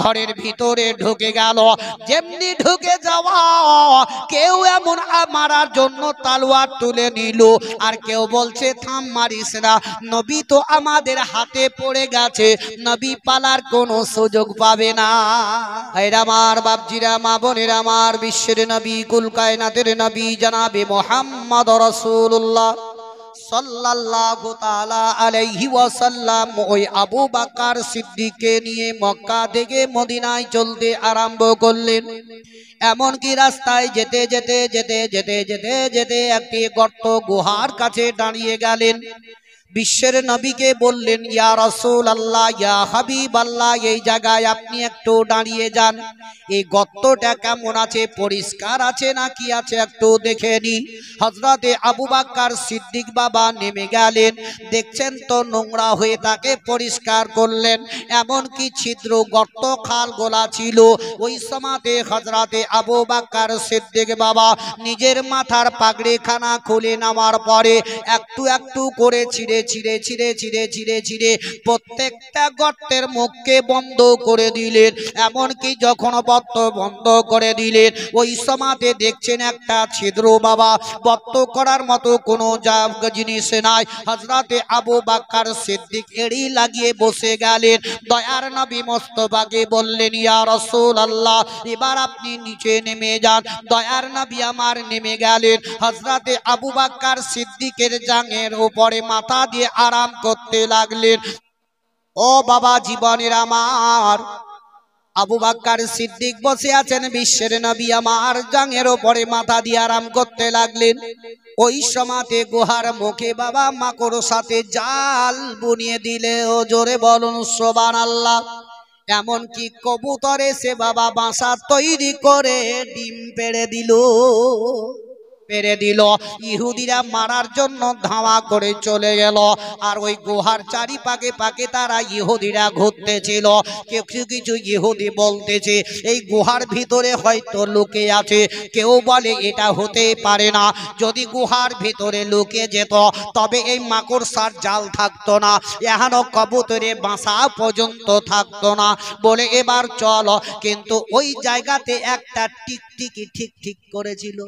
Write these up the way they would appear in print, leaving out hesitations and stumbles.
ঘরের ভিতরে ঢুকে গেল। যেমনি ঢুকে যাওয়া, কেউ এমন মারার জন্য তলোয়ার তুলে নিল, আর কেউ বলছে থাম মারিস না, নবী তো আমাদের হাতে পড়ে গেছে, নবী পালার কোনো সুযোগ পাবে না। এরা আমার বাপজিরা, মা বোনেরা আমার, বিশ্বের নবী, কুল কায়নাতের নবী জনাবে মুহাম্মদ রাসূলুল্লাহ সাল্লাল্লাহু তাআলা আলাইহি ওয়াসাল্লাম ওই আবু বকর সিদ্দিককে নিয়ে মক্কা থেকে মদিনায় চলতে আরম্ভ করলেন। এমন কি রাস্তায় যেতে যেতে যেতে যেতে যেতে যেতে একটি গর্ত গুহার কাছে দাঁড়িয়ে গেলেন। বিশ্বের নবীকে বললেন, ইয়া রাসূলুল্লাহ, ইয়া হাবিবাল্লাহ, এই জায়গায় আপনি একটু দাঁড়িয়ে যান, এই গর্তটা কেমন আছে, পরিষ্কার আছে না কি আছে একটু দেখে নি। হযরতে আবু বকর সিদ্দিক বাবা নেমে গেলেন, দেখছেন তো নোংরা হয়ে, তাকে পরিষ্কার করলেন। এমন কি ছিদ্র গর্ত খাল গোলা ছিল। ওই সময়তে হযরতে আবু বকর সিদ্দিক বাবা নিজের মাথার পাগড়িখানা খুলে নামার পরে একটু একটু করে ছিঁড়ে ছিঁড়ে ছিঁড়ে ছিঁড়ে ছিঁড়ে ছিঁড়ে প্রত্যেকটা গর্তের মুখকে বন্ধ করে দিলেন। এমনকি যখন গর্ত বন্ধ করে দিলেন, ওই সময়তে দেখছেন একটা ছিদ্র বাবা, গর্ত করার মতো কোনো জিনিস নাই। হযরতে আবু বকর সিদ্দিক এড়ি লাগিয়ে বসে গেলেন। দয়ার নবী মুস্তাফাকে বললেন, ইয়া রাসূলুল্লাহ, এবার আপনি নিচে নেমে যান। দয়ার নবী আমার নেমে গেলেন। হযরতে আবু বকর সিদ্দিকের জাঙের উপরে মাথা দিয়ে আরাম করতে লাগলেন। ও বাবা জীবনের আমার, আবু বকর সিদ্দিক বসে আছেন, বিশ্বের নবী আমার জাঙের উপরে মাথা দিয়ে আরাম করতে লাগলেন। ওই সময়তে গুহার মুখে বাবা মাকড় সাথে জাল বুনিয়ে দিলে, ও জোরে বলুন সুবহানাল্লাহ। এমনকি কবুতর এসে বাবা বাসা তৈরি করে ডিম পেড়ে দিল। ইহুদিরা মারার জন্য ধাওয়া করে চলে গেল। আর ওই গুহার চারিপাকে পাকে তারা ইহুদিরা ঘুরতেছিল। কিছু কিছু ইহুদি বলতেছে এই গুহার ভিতরে হয়তো লুকে আছে। কেউ বলে এটা হতে পারে না, যদি গুহার ভিতরে লুকে যেত তবে এই মাকড়সার জাল থাকতো না, এখনো কবুতরে বাসা পর্যন্ত থাকতো না। বলে এবার চলো, কিন্তু ওই জায়গাতে একটা টিকটিকি ঠিক ঠিক করেছিল।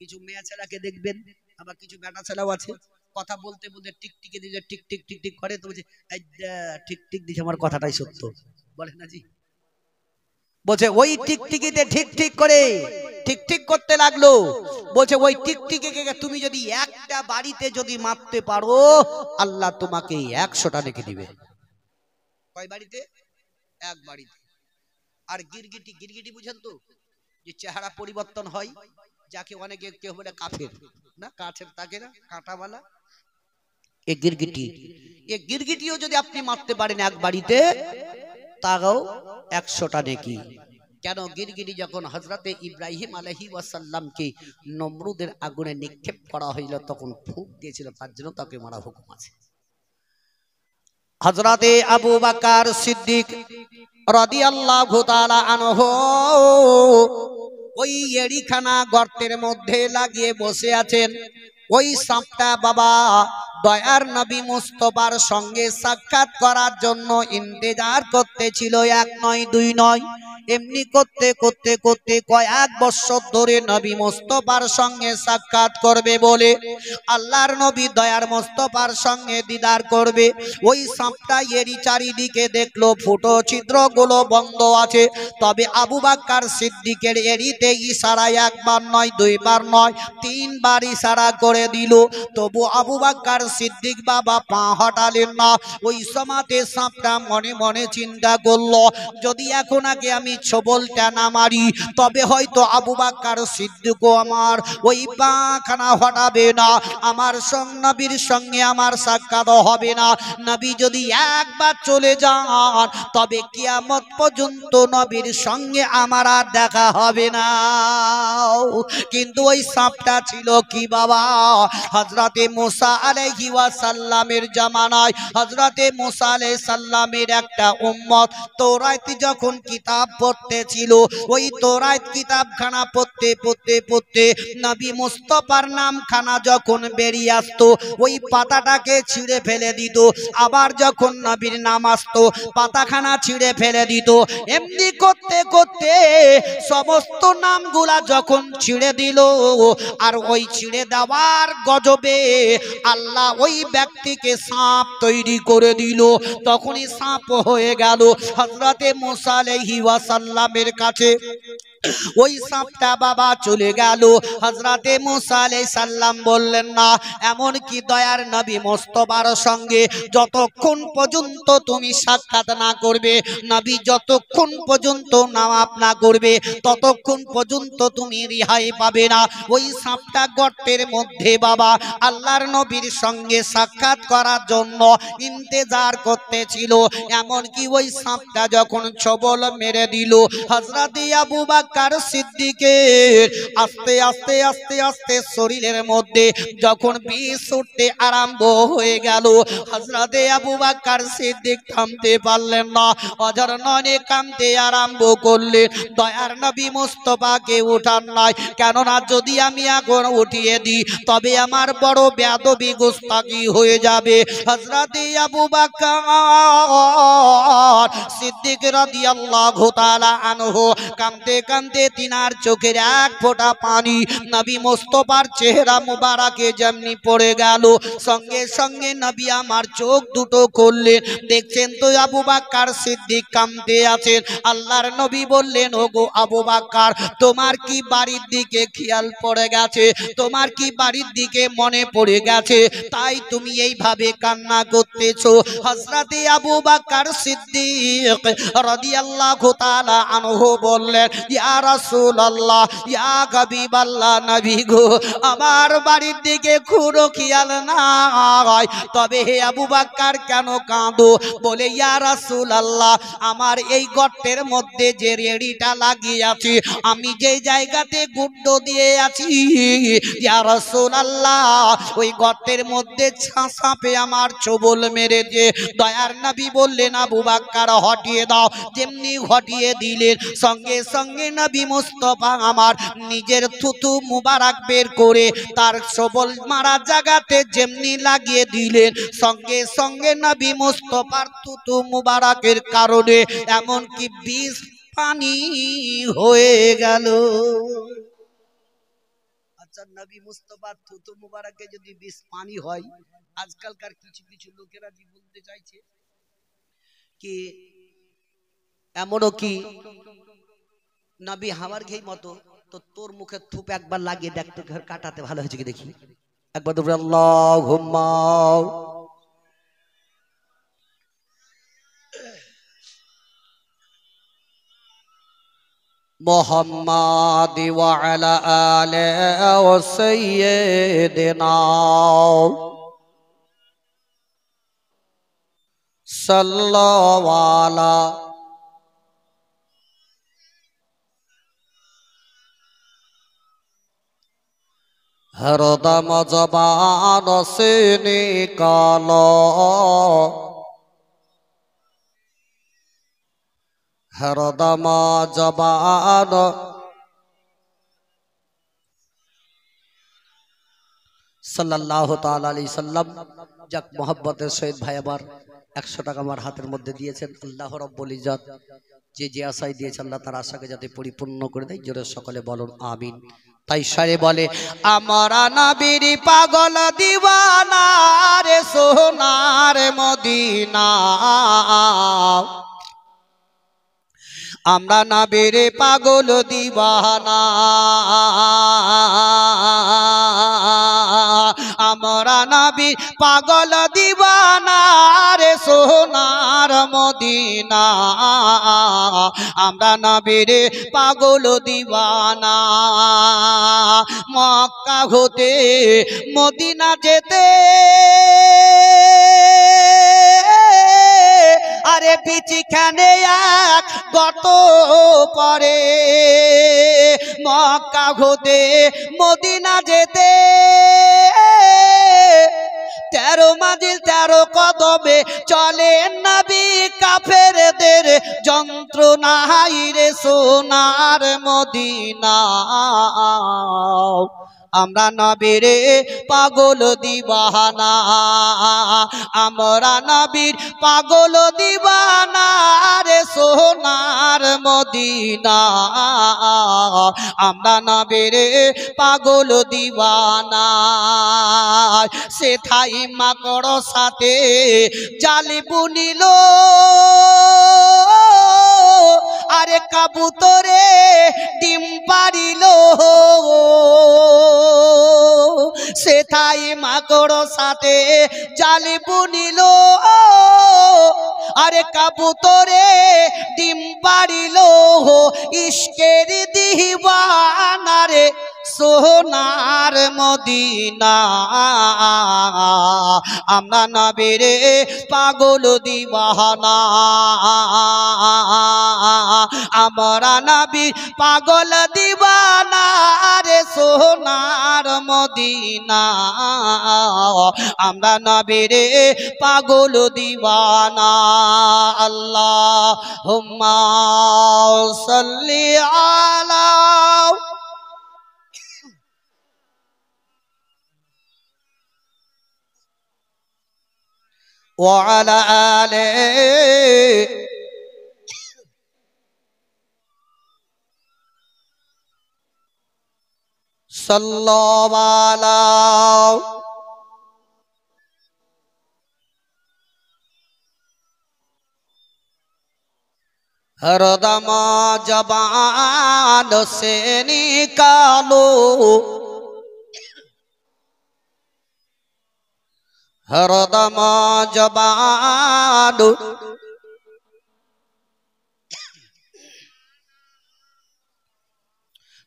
কিছু মেয়ে ছেলেকে দেখবেন, আবার কিছু বেটা ছেলেও আছে, কথা বলতে বলতে টিকটিকি দিয়ে টিক টিক টিক টিক করে, তো বলছে এই ঠিক ঠিক দিছে, আমার কথাটাই সত্য, বলে না জি। বলছে ওই টিকটিকিতে ঠিক ঠিক করে ঠিক ঠিক করতে লাগলো। বলছে ওই টিকটিকিকে তুমি যদি একটা বাড়িতে যদি মারতে পারো, আল্লাহ তোমাকে 100টা লিখে দিবে। কয় বাড়িতে? এক বাড়িতে। আর গিরগিটি, গিরগিটি বুঝেন তো, যে চেহারা পরিবর্তন হয়, যাকে অনেকে কেউ বলে কাফের, না কাঠের তাকে না কাঁটাওয়ালা, এই গিরগিটি, এই গিরগিটিও যদি আপনি মারতে পারেন এক বাড়িতে, তাও 100টা নেকি। কেন? গিরগিটি যখন হযরতে ইব্রাহিম আলাইহিস সালামকে নমরুদের আগুনে নিক্ষেপ করা হইল, তখন ফুঁক দিয়েছিল, তার জন্য তাকে মারা হুকুম আছে। হযরতে আবু বকর সিদ্দিক রাদিয়াল্লাহু তাআলা আনহু ওই এড়িখানা গর্তের মধ্যে লাগিয়ে বসে আছেন। ওই সাপটা বাবা দয়ার নবী মুস্তাফার সঙ্গে সাক্ষাৎ করার জন্য ইন্তজার করতেছিল। এক নয়, দুই নয়, এমনি করতে করতে করতে কয়েক বছর ধরে নবী মুস্তাফার সঙ্গে সাক্ষাৎ করবে বলে, আল্লাহর নবী দয়ার মুস্তাফার সঙ্গে দিদার করবে। ওই সাপটা এরই চারিদিকে দেখলো ফুটো ছিদ্রগুলো বন্ধ আছে, তবে আবু বকর সিদ্দিকের এড়িতে ইশারায় একবার নয়, দুইবার নয়, 3 বার ইশারা করে দিল। তবু আবু বকর সিদ্দিক বাবা পা হটালেন না। ওই সময়তে সাপটা মনে মনে চিন্তা করলো, যদি এখন আগে আমি ছবলটা না মারি, তবে হয়তো আবু বকর সিদ্দিক আমার ওই পাখানা হটাবে না, আমার নবীর সঙ্গে আমার সাক্ষাৎ হবে না। নবী যদি একবার চলে যান, তবে কিয়ামত পর্যন্ত নবীর সঙ্গে আমার আর দেখা হবে না। কিন্তু ওই সাপটা ছিল কি বাবা? হযরতে মুসা আলাইহিস সালামের জামানায় হযরতে মুসা আলাইহিস সালামের একটা উম্মত তৌরাত যখন কিতাব পড়তেছিল। ওই তোরাত কিতাবখানা পড়তে নবী মুস্তাফার নামখানা যখন বেরিয়ে আসতো ওই পাতাটাকে ছিঁড়ে ফেলে দিত, আবার যখন নবীর নাম আসতো পাতাখানা ছিঁড়ে ফেলে দিত। এমনি করতে করতে সমস্ত নামগুলা যখন ছিঁড়ে দিল, আর ওই ছিঁড়ে দেওয়ার গজবে আল্লাহ ওই ব্যক্তিকে সাপ তৈরি করে দিল। তখনই সাপ হয়ে গেল হযরতে মুসা আলাইহিস সালামের কাছে। ওই সাপটা বাবা চলে গেল। হযরতে মুসা আলাইহিস সালাম বললেন না, এমন কি দয়ার নবী মুস্তাফার সঙ্গে যতক্ষণ পর্যন্ত তুমি সাক্ষাৎ না করবে, নবী যতক্ষণ পর্যন্ত নামাজ না করবে ততক্ষণ পর্যন্ত তুমি রিহাই পাবে না। ওই সাপটা গর্তের মধ্যে বাবা আল্লাহর নবীর সঙ্গে সাক্ষাৎ করার জন্য ইন্তেজার করতেছিল। এমন কি ওই সাপটা যখন ছবল মেরে দিল হযরতে আবু বকর সিদ্দিকের আস্তে আস্তে আস্তে আস্তে শরীরের মধ্যে যখন বিষ উঠতে আরম্ভ হয়ে গেল, হযরতে আবু বকর সিদ্দিক থামতে পারলেন না, অঝর নয়নে কাঁদতে আরম্ভ করলেন। দয়ার নবী মুস্তাফাকে উঠান নাই, কেননা যদি আমি আগুন উঠিয়ে দিই তবে আমার বড় বেয়াদবি গুস্তাখি হয়ে যাবে। হযরতে আবু বকর সিদ্দিক রাদিয়াল্লাহু তাআলা আনহু কাঁদতে কাঁদতে তিনার চোখের এক ফোঁটা পানি নবী মুস্তাফার চেহারা মুবারকে যেমনি পড়ে গেল, সঙ্গে সঙ্গে নবী আমার চোখ দুটো খুললেন। দেখছেন তো আবু বকর সিদ্দিক কাঁদতে আছেন। আল্লাহর নবী বললেন, ওগো আবু বকর, তোমার কি বাড়ির দিকে খেয়াল পড়ে গেছে? তোমার কি বাড়ির দিকে মনে পড়ে গেছে তাই তুমি এইভাবে কান্না করতেছো? হযরতে আবু বকর সিদ্দিক রাদিয়াল্লাহু তাআলা আনহু বললেন, ইয়া রাসূলুল্লাহ, ইয়া হাবিবাল্লাহ, নবী গো, আমার বাড়ির দিকে খুঁড়ো খেয়াল নাই, তবে হে আবু বকর কেন কাঁদো? বলে, ইয়া রাসূলুল্লাহ, আমার এই গর্তের মধ্যে যে রেড়িটা লাগিয়ে আছি, আমি যে জায়গাতে গুড্ড দিয়ে আছি, ইয়া রাসূলুল্লাহ, ওই গর্তের মধ্যে সাপে আমার ছোবল মেরেছে। দয়ার নবী বললেন, আবু বকর হটিয়ে দাও। যেমনি হটিয়ে দিলেন, সঙ্গে সঙ্গে নবী মুস্তাফা আমার নিজের থুতু মুবারক বের করে তার ছোবল মারা জায়গাতে যেমনি লাগিয়ে দিলেন, সঙ্গে সঙ্গে নবী মুস্তাফার থুতু মুবারকের কারণে এমন কি বিষ পানি হয়ে গেল। আচ্ছা, নবী মুস্তাফার থুতু মুবারকে যদি বিষ পানি হয়, আজকালকার কিছু কিছু লোকেরা কি বলতে চাইছে কি এমনও কি নবী হাওয়ার ঘেই মতো, তো তোর মুখে থুপ একবার লাগিয়ে দেখ তো ঘর কাটাতে ভালো হয়েছে কি দেখি, একবার তো আল্লাহুম্মা। মুহাম্মাদ ওয়া আলা আলিহি ওয়া সাইয়্যিদিনা সাল্লাল্লাহু আলা হরদম জবান সে নিকালো, হরদম জবান সাল্লাল্লাহু তাআলা আলাইহি সাল্লাম। যাক মোহাব্বতের সহিত ভাই আবার 100 টাকা আমার হাতের মধ্যে দিয়েছেন। আল্লাহ রাব্বুল ইজ্জত যে যে আশায় দিয়েছেন আল্লাহ তার আশাকে যাতে পরিপূর্ণ করে দেয়, জোরে সকলে বলুন আমিন। তাই সারে বলে, আমরা নবীর পাগল দিওয়ানা রে সোনার মদিনা, আমরা নবীর পাগল দিওয়ানা, আমরা নবীর পাগল দিওয়ানা রে সোনার মদিনা, আমরা নবীর পাগল দিওয়ানা। মক্কা হতে মদিনা যেতে আরে বিচিখানে এক গত পরে, মক্কা হতে মদিনা যেতে 13 মাইল 13 কদমে চলে নবী কাফেরদের কষ্টের যন্ত্রণাই রে সোনার মদিনা আমরা নবীরে পাগল দিবানা আমরা নবীর পাগল দিবানা রে সোনার মদিনা আমরা নবীরে পাগল দিবানা সে থাই মাকড় সাথে জালি বুনিল আরে কাবুতরে ডিম পারিল সেথাই মাকড় সাথে জালি বুনিল আরে কাবুতরে ডিম পারিল ইশকের দিওয়ানা রে সোনার মদিনা আমরা নবীরে পাগল দিওয়ানা আমরা নবীর পাগল দিওয়ানা রে সোনার মদিনা আমরা নবীরে পাগল দিওয়ানা আল্লাহুম্মা সাল্লি আলা وعلى آله صلى على हरदम जबान से निकालो हरदम जबान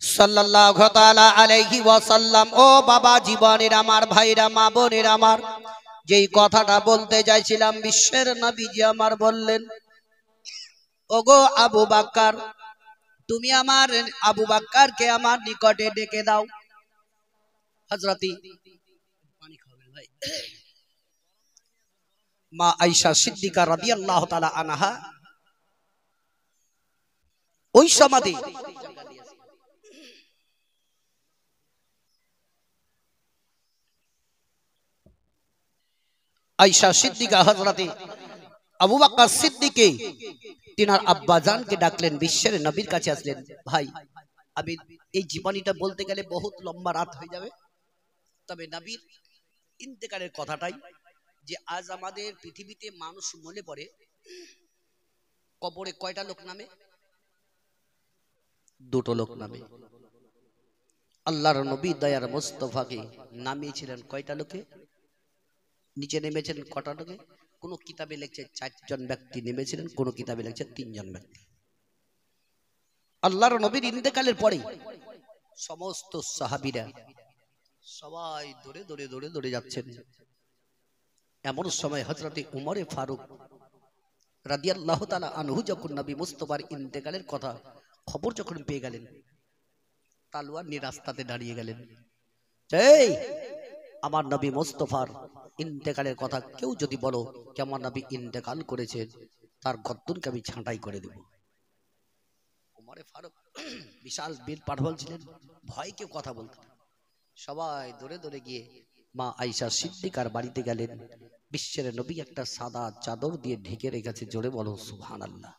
सल्लल्लाहु ताला अलैहि वसल्लम ओ बाबा जीवनेर आमार भाईरा मा बोनेर आमार जेई कथाटा बोलते चाइछिलाम विश्वेर नबीजी आमार बोललेन ओगो आबू बकर तुमी आमार आबू बकर के आमार निकटे डेके दाओ हजरती पानी खाओ भाई मा आयशा सिद्दीका रादियाल्लाहु ताआला आनहा ओई समाधि आयशा सिद्दीका हजरती आबू बकर सिद्दीके तिनार अब्बाजान के डाकलेन विश्वेर नबीर काछे आसलेन भाई आमी एई जीवनीटा बोलते गेले बहुत लम्बा रात हये जाबे तबे नबीर इंतेकालेर कथाटाई जे आज आमादेर पृथिवीते मानुष मरे पड़े कबरे कयटा लोक नामे दुटो लोक नामे आल्लाहर नबी दयार मुस्तफाके नामिয়েছিলেন कयटा लोके नीचे नेमेছিলেন कटा लोके कोनो किताबे लिखছে 4 জন ব্যক্তি নেমেছিলেন কোনো কিতাবে লিখছে 3 জন ব্যক্তি আল্লাহর নবীর ইন্তেকালের পরে সমস্ত সাহাবীরা সবাই দৌড়ে দৌড়ে দৌড়ে দৌড়ে যাচ্ছেন এমন সময় হযরতে উমর ফারুক রাদিয়াল্লাহু তাআলা আনহু যখন নবী মুস্তাফার ইন্তেকালের কথা খবর যখন পেয়ে গেলেন তলোয়ার নিয়ে রাস্তাতে দাঁড়িয়ে গেলেন এই আমার নবী মুস্তাফার इंतेकालेर कथा क्यों जदि बोलो कि आमार नबी इंतेकाल करेछेन तार गर्दनके आमि छाँटाई करे देब उमर फारूक विशाल वीर पाठबल छिलेन भय केउ कथा बोलतेन सबाई दौड़े दौड़े गिये मा आयशा सिद्दीकार बाड़ीते गेलेन विश्वेर नबी एकटा सादा चादर दिये ढेके रेखेছে जोरे बोलो सुबहानाल्लाह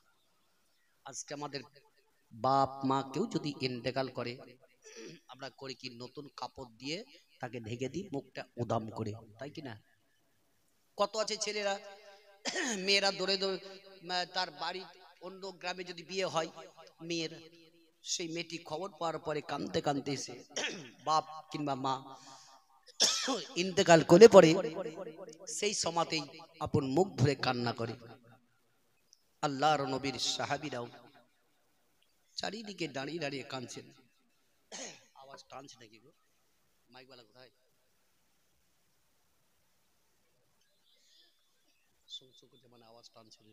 आजके आमादेर बाप मा केउ जदि इंतेकाल करे आमरा कরি কি নতুন কাপড় দিয়ে তাকে ঢেকে দিই মুখটা উদাম করে তাই কি না কত আছে ছেলেরা মেয়েরা দৌড়ে দৌড়ে তার বাড়ি অন্য গ্রামে যদি বিয়ে হয় মেয়ের সেই মেয়েটি খবর পাওয়ার পরে কাঁদতে কাঁদতে এসে বাপ কিংবা মা ইন্তেকাল করে পড়ে সেই সময়তেই আপন মুখ ধরে কান্না করে আল্লাহর নবীর সাহাবীরাও চারিদিকে দাঁড়িয়ে দাঁড়িয়ে কাঁদছেন आवाज टानছে নাকি গো माइक वाला কোথায় শুনছো কো যেমন आवाज টানছিল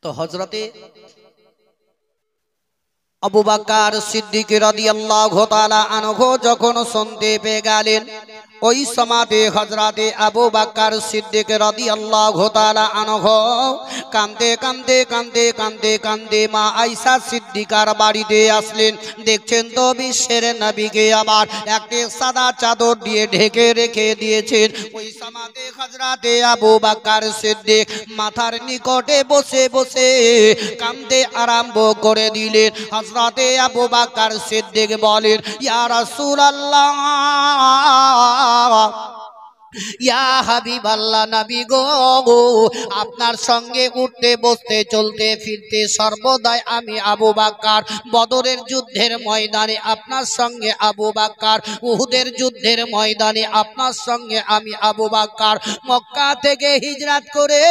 তো হযরতে আবু বকর সিদ্দিক রাদিয়াল্লাহু তাআলা আনহু যখন শুনতে পেয়ে গেলেন ওই সমাধে হযরতে আবু বকর সিদ্দিক রাদিয়াল্লাহু তাআলা আনহু কাঁদতে কাঁদতে কাঁদতে কাঁদতে কাঁদতে মা আয়েশা সিদ্দিকার বাড়িতে আসলেন। দেখছেন তো বিশ্বের নবীকে আবার একটি সাদা চাদর দিয়ে ঢেকে রেখে দিয়েছেন। ওই সমাধে হযরতে আবু বকর সিদ্দিক মাথার নিকটে বসে বসে কাঁদতে আরম্ভ করে দিলেন। হযরতে আবু বকর সিদ্দিক বলেন, ইয়া রাসূলুল্লাহ, ইয়া হাবিবাল্লাহ, নবী গো, আপনার সঙ্গে উঠতে বসতে চলতে ফিরতে সর্বদাই আমি আবু বকর। বদরের যুদ্ধের ময়দানে আপনার সঙ্গে আবু বকর, উহুদের যুদ্ধের ময়দানে আপনার সঙ্গে আমি আবু বকর, মক্কা থেকে হিজরত করে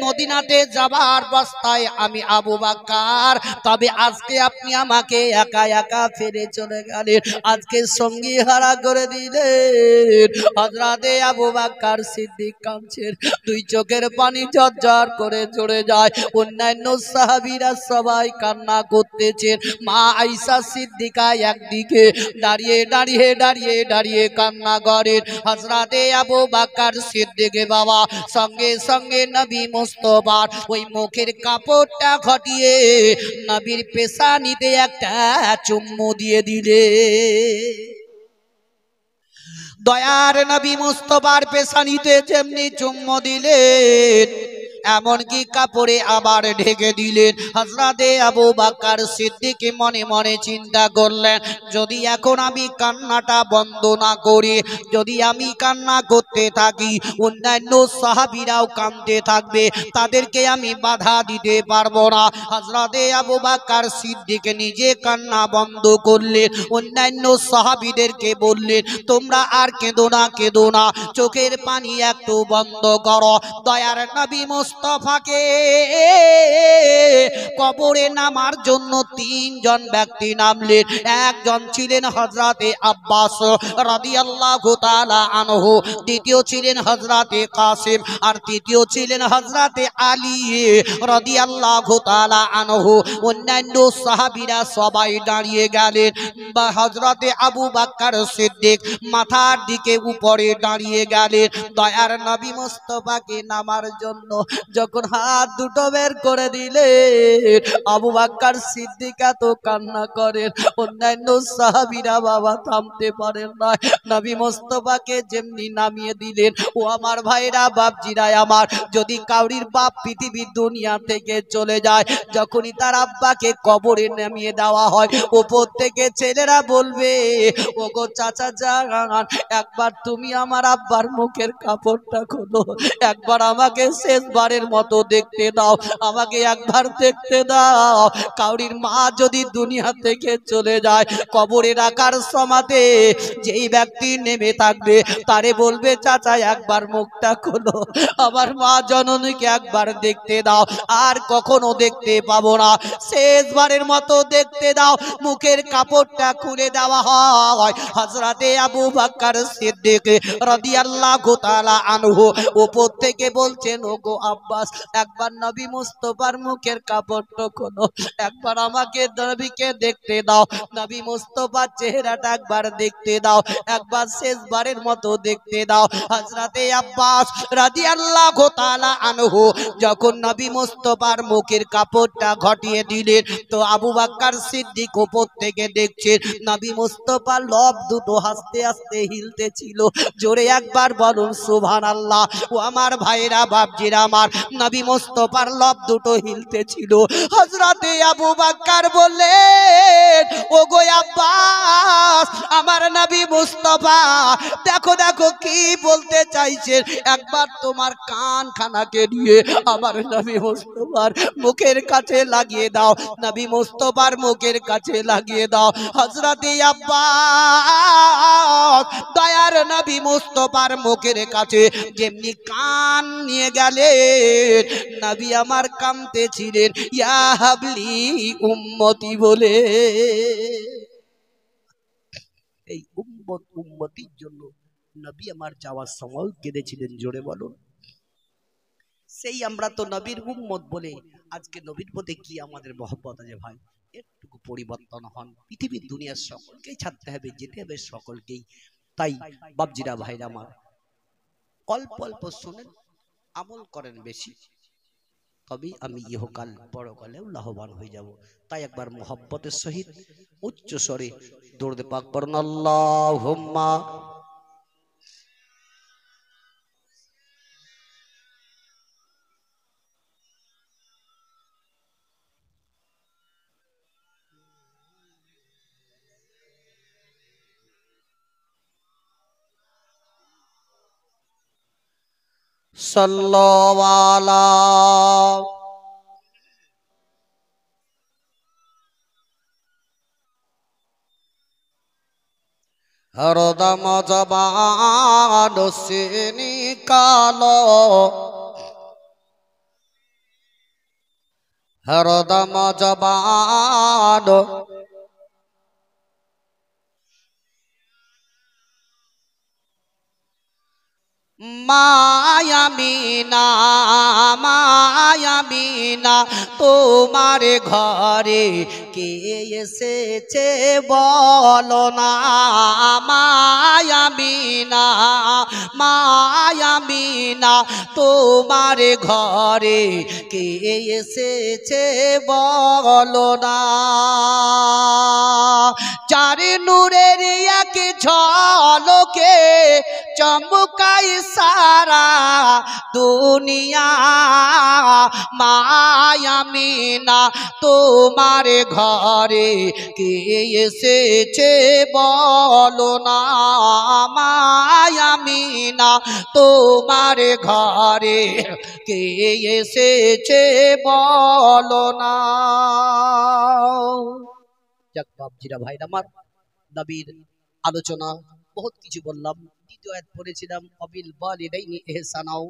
মদিনাতে যাবার রাস্তায় আমি আবু বকর। তবে আজকে আপনি আমাকে একা একা ফিরে চলে গেলেন, আজকে সঙ্গী হারা করে দিলেন। হযরত আবু বকর সিদ্দিক কাঁদছেন, দুই চোখের পানি ঝরঝর করে ঝরে যায়। অন্যান্য সাহাবীরা সবাই কান্না করতেছেন। মা আয়েশা সিদ্দিকা একদিকে দাঁড়িয়ে দাঁড়িয়ে দাঁড়িয়ে দাঁড়িয়ে কান্না করেন। হযরত আবু বকর সিদ্দিক বাবা সঙ্গে সঙ্গে নবী মুস্তাফার ওই মুখের কাপড়টা ঘটিয়ে নবীর পেশানিতে একটা চুম্বু দিয়ে দিলে। দয়ার নবী মুস্তাফার পেশানিতে যেমনি চুম্বু দিলেন, এমনকি কাপড়ে আবার ঢেকে দিলেন। হযরতে আবু বকর সিদ্দিক মনে মনে চিন্তা করলেন, যদি এখন আমি কান্নাটা বন্ধ না করি, যদি আমি কান্না করতে থাকি, অন্যান্য সাহাবীরাও কাঁদতে থাকবে, তাদেরকে আমি বাধা দিতে পারবো না। হযরতে আবু বকর সিদ্দিক নিজে কান্না বন্ধ করলেন, অন্যান্য সাহাবীদেরকে বললেন, তোমরা আর কেঁদো না, কেঁদো না, চোখের পানি একটু বন্ধ করো। দয়ার নবী মুস্তাফাকে কবরে নামার জন্য তিনজন ব্যক্তি নামলেন। একজন ছিলেন হযরতে আব্বাস রাদিয়াল্লাহু তাআলা আনহু, দ্বিতীয় ছিলেন হযরতে কাসিম, আর তৃতীয় ছিলেন হযরতে আলী রাদিয়াল্লাহু তাআলা আনহু। অন্যান্য সাহাবীরা সবাই দাঁড়িয়ে গেলেন। হযরতে আবু বকর সিদ্দিক মাথার দিকে উপরে দাঁড়িয়ে গেলেন। দয়ার নবী মুস্তাফাকে নামার জন্য যখন হাত দুটো বের করে দিলেন, আবু বকর সিদ্দিক তো কান্না করেন, অন্যান্য সাহাবীরা বাবা থামতে পারেন না। নবী মুস্তাফাকে যেমনি নামিয়ে দিলেন, ও আমার ভাইরা বাপজিরা আমার, যদি কাউরির বাপ পৃথিবীর দুনিয়া থেকে চলে যায়, যখনই তার আব্বাকে কবরে নামিয়ে দেওয়া হয়, উপর থেকে ছেলেরা বলবে, ওগো চাচা যান, একবার তুমি আমার আব্বার মুখের কাপড়টা খোলো, একবার আমাকে শেষবারের মতো দেখতে দাও, আমাকে একবার দেখতে দাও। কাউরির মা যদি দুনিয়া থেকে চলে যায়, কবরে রাখার সমাতে যেই ব্যক্তি নেমে থাকবে, তারে বলবে, চাচা একবার মুখটা খোলো, আমার মা জননীকে একবার দেখতে দাও, আর কখনো দেখতে পাবো না, শেষবারের মতো দেখতে দাও। মুখের কাপড়টা খুলে দেওয়া হয়। হযরতে আবু বকর সিদ্দিক রাদিয়াল্লাহু তাআলা আনহু উপর থেকে বলছেন, ওগো আব্বাস, একবার নবী মুস্তাফার মুখের কাপড়টা খোলো, একবার আমাকে নবীকে দেখতে দাও, নবী মুস্তাফার চেহারাটা একবার দেখতে দাও, একবার শেষবারের মতো দেখতে দাও। হযরতে আব্বাস রাদিয়াল্লাহু তাআলা আনহু যখন নবী মুস্তাফার মুখের কাপড়টা ঘটিয়ে দিলেন, তো আবু বকর সিদ্দিক উপর থেকে দেখছেন নবী মুস্তাফার লব দুটো আস্তে আস্তে হিলতেছিল। জোরে একবার বলুন সুবহানাল্লাহ। ও আমার ভাইরা বাপজিরা আমার, নবী মুস্তাফার লব দুটো হিলতেছিল। হযরতে আবু বকর বললেন, ওগো আব্বাস, আমার নবী মুস্তাফা দেখো দেখো কি বলতে চাইছেন, একবার তোমার কানখানাকে নিয়ে আমার নবী মুস্তাফার মুখের কাছে লাগিয়ে দাও, নবী মুস্তাফার মুখের কাছে লাগিয়ে দাও। হযরতে আব্বাস দয়ার নবী মুস্তাফার মুখের কাছে যেমনি কান নিয়ে গেলেন, নবী আমার কাঁদতেছিলেন, ইয়া হাবলি উম্মতি বলে। এই উম্মত উম্মতির জন্য নবী আমার যাওয়ার সময় কেঁদেছিলেন। জোরে বলুন। সেই আমরা তো নবীর উম্মত বলে আজকে নবীর প্রতি কি আমাদের মহব্বত আছে ভাই, একটুকু পরিবর্তন হন। পৃথিবীর দুনিয়ার সকলকেই ছাড়তে হবে, যেতে হবে সকলকেই। তাই বাপজিরা ভাইরা আমার, অল্প অল্প শুনেন, আমল করেন বেশি, তবেই আমি ইহকাল পরকালেও লাভবান হয়ে যাব। তাই একবার মোহাব্বতের সহিত উচ্চ স্বরে দৌড়ে পাক পড়ুন, আল্লাহুম্মা সাল্লাল্লাহু আলা হরদম জবান সে নিকালো, হরদম জবান মায়ামিনা, মায়ামিনা তোমার ঘরে কে এসেছে বলো না, মায়ামিনা, মায়ামিনা তোমার ঘরে কে এসেছে বলো না। চার নূরের এক ঝলকে চমকাই সারা দুনিয়া, মায়ামিনা তোমার ঘরে কে এসেছে বলো না, মায়ামিনা তোমার ঘরে কে এসেছে বলো না। যাক বাপজিরা ভাইরা আমার, নবীর আলোচনা বহুত কিছু বললাম। দ্বিতীয় আয়াত পড়েছিলাম, অবিল ওয়ালিদাইনি ইহসানাও,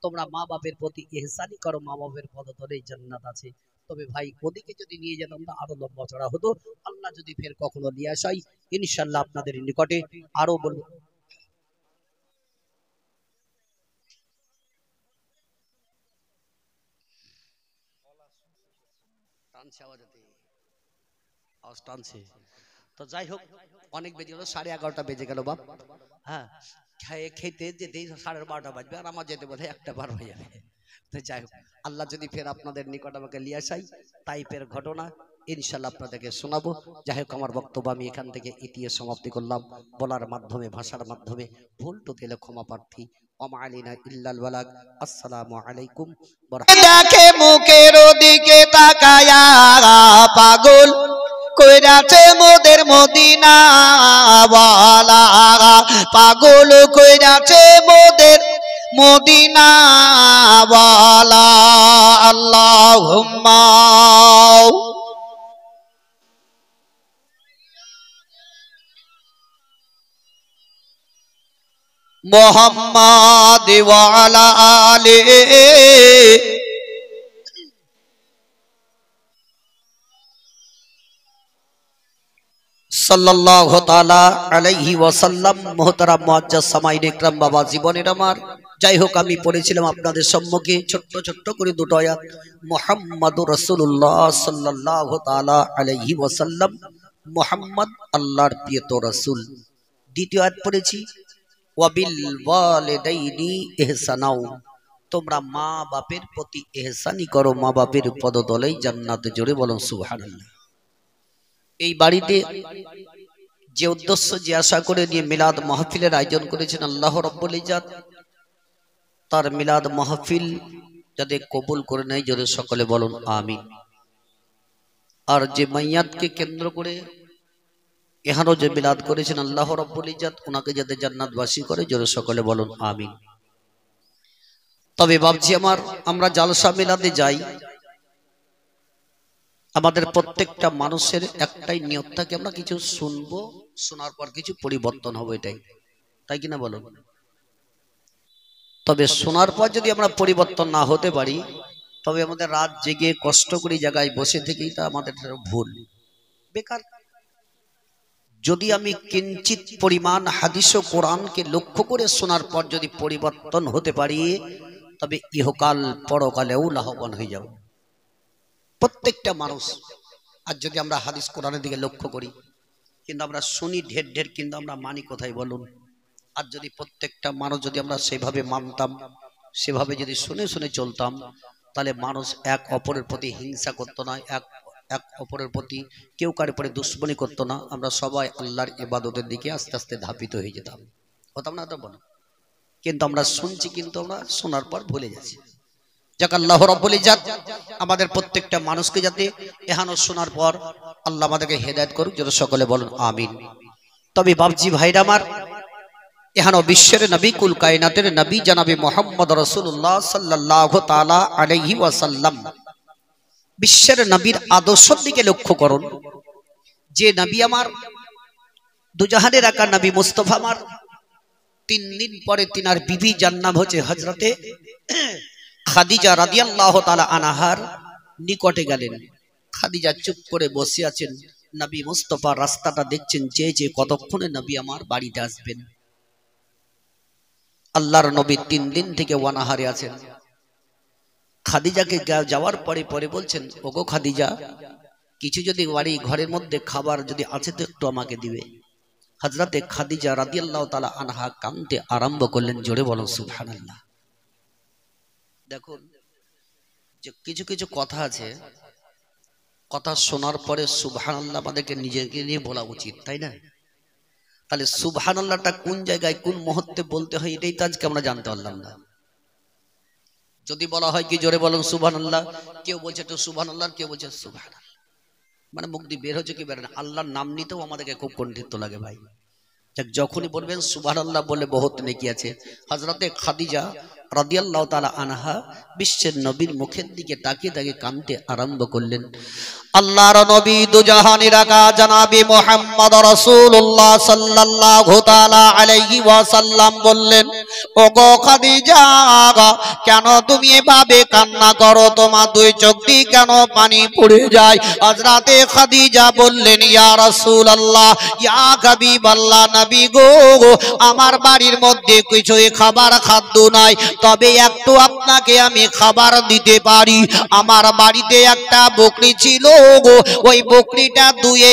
তোমরা মা বাপের প্রতি ইহসানি করো, মা বাপের পদতলেই জান্নাত আছে। তবে ভাই ওদিকে যদি নিয়ে যেতাম না আরো লম্বা চড়া হতো। আল্লাহ যদি ফের কখনো নিয়ে আসাই ইনশাআল্লাহ আপনাদের নিকটে আরো বলবো। তো যাই হোক, অনেক বেজে গেল, 11:30 বেজে গেল বাপ। হ্যাঁ, খেতে যেতে 12:30 বাজবে, আর আমার যেতে বোধহয় 1 হয়ে যাবে। তো যাই হোক, আল্লাহ যদি ফের আপনাদের নিকট আমাকে নিয়ে আসাই, তাইপের ঘটনা ইনশাল্লাহ আপনাদেরকে শোনাবো। যাই হোক, আমার বক্তব্য আমি এখান থেকে ইতিয়ে সমাপ্তি করলাম। বলার মাধ্যমে, ভাষার মাধ্যমে ভুল টুকেলে ক্ষমা প্রার্থী। আসসালামু আলাইকুম। দেখে মুখের দিকে তাকায়া পাগল কইরাছে মোদের মদিনা ওয়ালা, পাগল কইরাছে মোদের মদিনা ওয়ালা। আল্লাহুম্মা মুহাম্মাদ ওয়া আলা আলিহি সাল্লাল্লাহু তাআলা আলাইহি ওয়াসাল্লাম। মুহতারাম মুআজ্জাজ সামাইন ইকরাম বাবা জীবনের আমার, যাই হোক আমি পড়েছিলাম আপনাদের সম্মুখে ছোট্ট ছোট্ট করে দুটো আয়াত। মুহাম্মাদুর রাসূলুল্লাহ সাল্লাল্লাহু তাআলা আলাইহি ওয়াসাল্লাম, মুহাম্মদ আল্লাহর প্রিয় রাসূল। দ্বিতীয় আয়াত পড়েছি, ওয়াবিল ওয়ালিদাইনি ইহসানাও, তোমরা মা বাপের প্রতি ইহসানি করো, মা বাপের পদতলেই জান্নাতে। জোরে বলুন সুবহানাল্লাহ। এই বাড়িতে যে উদ্দেশ্য, যে আশা করে নিয়ে মিলাদ মাহফিলের আয়োজন করেছেন আল্লাহ রাব্বুল ইজ্জত, তার মিলাদ মাহফিল যাতে কবুল করে নেয়, জোরে সকলে বলুন আমিন। আর যে মাইয়াতকে কেন্দ্র করে এখানেও যে মিলাদ করেছেন আল্লাহ রাব্বুল ইজ্জত, ওনাকে যাতে জান্নাতবাসী করে, জোরে সকলে বলুন আমিন। তবে ভাবছি আমার, আমরা জালসা মিলাদে যাই, আমাদের প্রত্যেকটা মানুষের একটাই নিয়ত থাকে, আমরা কিছু শুনবো, শোনার পর কিছু পরিবর্তন হবে, এটাই তাই কিনা বলুন। তবে শোনার পর যদি আমরা পরিবর্তন না হতে পারি, তবে আমাদের রাত জেগে কষ্ট করে জায়গায় বসে থেকেই তা আমাদের ভুল, বেকার। যদি আমি কিঞ্চিত পরিমাণ হাদিস ও কোরআনকে লক্ষ্য করে শোনার পর যদি পরিবর্তন হতে পারি, তবে ইহকাল পরকালেও লাভবান হয়ে যাব প্রত্যেকটা মানুষ। আর যদি আমরা হাদিস কোরআনের দিকে লক্ষ্য করি, কিন্তু আমরা শুনি ঢের ঢের, কিন্তু আমরা মানি কোথায় বলুন? আর যদি প্রত্যেকটা মানুষ যদি আমরা সেভাবে মানতাম, সেভাবে যদি শুনে শুনে চলতাম, তাহলে মানুষ এক অপরের প্রতি হিংসা করতো না, এক অপরের প্রতি কেউ কারোর পরে দুশ্মনী করতো না। আমরা সবাই আল্লাহর ইবাদতের দিকে আস্তে আস্তে ধাবিত হয়ে যেতাম, হতাম না তো বলো? কিন্তু আমরা শুনছি, কিন্তু আমরা শোনার পর ভুলে যাচ্ছি। যাক, আল্লাহ রাব্বুল ইজ্জত আমাদের প্রত্যেকটা মানুষকে যাতে এহানো শোনার পর আল্লাহ আমাদেরকে হেদায়েত করুক, যেন সকলে বলুন আমিন। তবে বাবজি ভাইরা আমার, এহানো বিশ্বের নবী, কুল কায়নাতের নবী জনাবে মুহাম্মদ রাসূলুল্লাহ সাল্লাল্লাহু তাআলা আলাইহি ওয়াসাল্লাম, বিশ্বের নবীর আদর্শের দিকে লক্ষ্য করুন। যে নবী আমার দুজাহানের একা নবী মুস্তাফা আমার 3 দিন পরে তিনার বিবি জান্নাত হচ্ছে হযরতে খাদিজা রাদিয়াল্লাহু তাআলা আনহার নিকটে গেলেন। খাদিজা চুপ করে বসে আছেন, নবী মুস্তাফা রাস্তাটা দেখছেন, যে কতক্ষণে নবী আমার বাড়িতে আসবেন। আল্লাহর নবী 3 দিন থেকে ওয়ানাহারে আছেন। খাদিজাকে যাওয়ার পরে পরে বলছেন, ওগো খাদিজা, কিছু যদি বাড়ি ঘরের মধ্যে খাবার যদি আছে তো একটু আমাকে দিবে। হযরতে খাদিজা রাদিয়াল্লাহু তাআলা আনহা কাঁদতে আরম্ভ করলেন। জোরে বলুন সুবহানাল্লাহ। দেখুন, যে কিছু কিছু কথা আছে, কথা শোনার পরে সুবহানাল্লাহ আমাদেরকে নিজেকে নিয়ে বলা উচিত, তাই না? তাহলে সুবহানাল্লাহটা কোন জায়গায় কোন মুহূর্তে বলতে হয়, এটাই তো আজকে আমরা জানতে পারলাম না। যদি বলা হয় কি জোরে বলুন সুবহানাল্লাহ, কেউ বলছে একটু সুবহানাল্লাহ, কেউ বলছে সুবহানাল্লাহ, মানে মুখ দিয়ে বের হচ্ছে কি বের না। আল্লাহর নাম নিতেও আমাদেরকে খুব কণ্ঠিত লাগে ভাই। যখনই বলবেন সুবহানাল্লাহ বলে বহুত নেকি আছে। হযরতে খাদিজা রাদিয়াল্লাহু তাআলা আনহা বিশ্বের নবীর মুখের দিকে তাকিয়ে তাকিয়ে কাঁদতে আরম্ভ করলেন। আল্লাহর নবী দুজাহানের আকা জনাবে মুহাম্মদ রাসূলুল্লাহ সাল্লাল্লাহু তাআলা আলাইহি ওয়াসাল্লাম বললেন, ওগো খাদিজা, কেন তুমি এভাবে কান্না করো? তোমার 2 চোখ দিয়ে কেন পানি পড়ে যায়? হযরতে খাদিজা বললেন, ইয়া রাসূলুল্লাহ, ইয়া হাবিবাল্লাহ, নবী গো, আমার বাড়ির মধ্যে কিছুই খাবার খাদ্য নাই, তবে একটু আপনাকে আমি খাবার দিতে পারি। আমার বাড়িতে একটা বকরি ছিল গো, ওই বকরিটা দুয়ে